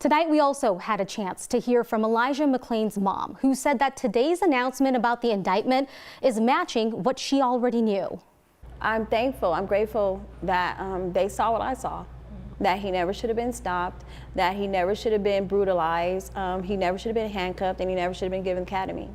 Tonight, we also had a chance to hear from Elijah-McClain's mom, who said that today's announcement about the indictment is matching what she already knew. I'm thankful, I'm grateful that they saw what I saw, that he never should have been stopped, that he never should have been brutalized, he never should have been handcuffed, and he never should have been given academy.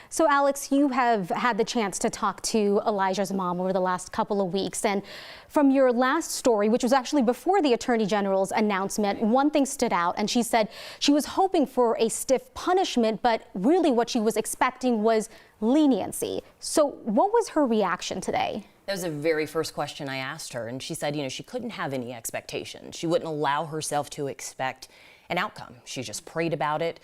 So, Alex, you have had the chance to talk to Elijah's mom over the last couple of weeks. And from your last story, which was actually before the Attorney General's announcement, one thing stood out. And she said she was hoping for a stiff punishment, but really what she was expecting was leniency. So what was her reaction today? That was the very first question I asked her. And she said, you know, she couldn't have any expectations. She wouldn't allow herself to expect an outcome. She just prayed about it.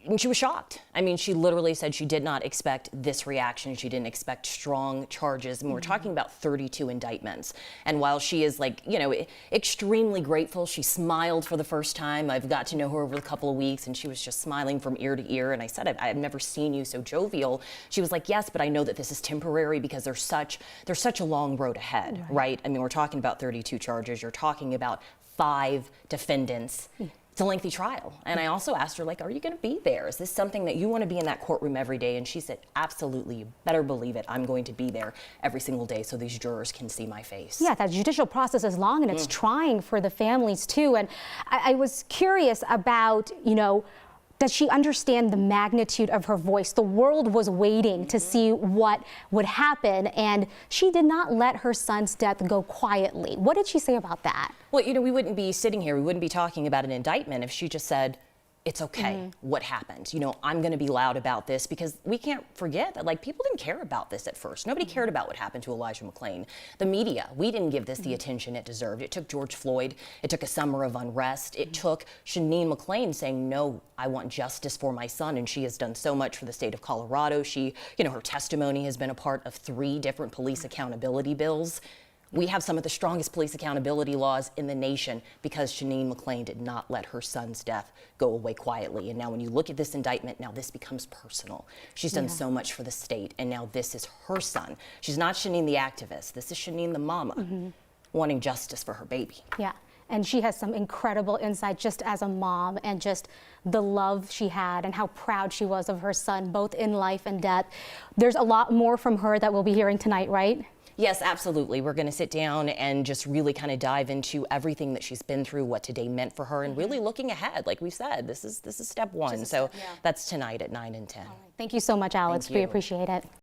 And she was shocked. I mean, she literally said she did not expect this reaction. She didn't expect strong charges. And we're talking about 32 indictments. And while she is, like, you know, extremely grateful, she smiled for the first time. I've got to know her over a couple of weeks, and she was just smiling from ear to ear. And I said, I've never seen you so jovial. She was like, yes, but I know that this is temporary because there's such a long road ahead, right? I mean, we're talking about 32 charges. You're talking about 5 defendants. It's a lengthy trial. And I also asked her, like, are you going to be there? Is this something that you want to be in that courtroom every day? And she said, absolutely, you better believe it. I'm going to be there every single day so these jurors can see my face. Yeah, that judicial process is long, and it's trying for the families too. And I was curious about, you know, does she understand the magnitude of her voice? The world was waiting to see what would happen, and she did not let her son's death go quietly. What did she say about that? Well, you know, we wouldn't be sitting here, we wouldn't be talking about an indictment if she just said, it's okay, what happened? You know, I'm gonna be loud about this, because we can't forget that, like, people didn't care about this at first. Nobody cared about what happened to Elijah McClain. The media, we didn't give this the attention it deserved. It took George Floyd, it took a summer of unrest, it took Sheneen McClain saying, no, I want justice for my son, and she has done so much for the state of Colorado. She, you know, her testimony has been a part of 3 different police accountability bills. We have some of the strongest police accountability laws in the nation because Sheneen McClain did not let her son's death go away quietly. And now when you look at this indictment, now this becomes personal. She's done so much for the state, and now this is her son. She's not Sheneen the activist. This is Sheneen the mama wanting justice for her baby. Yeah. And she has some incredible insight just as a mom, and just the love she had and how proud she was of her son, both in life and death. There's a lot more from her that we'll be hearing tonight, right? Yes, absolutely. We're going to sit down and just really kind of dive into everything that she's been through, what today meant for her, and really looking ahead. Like we said, this is step 1. So that's tonight at 9 and 10. All right. Thank you so much, Alex. We appreciate it.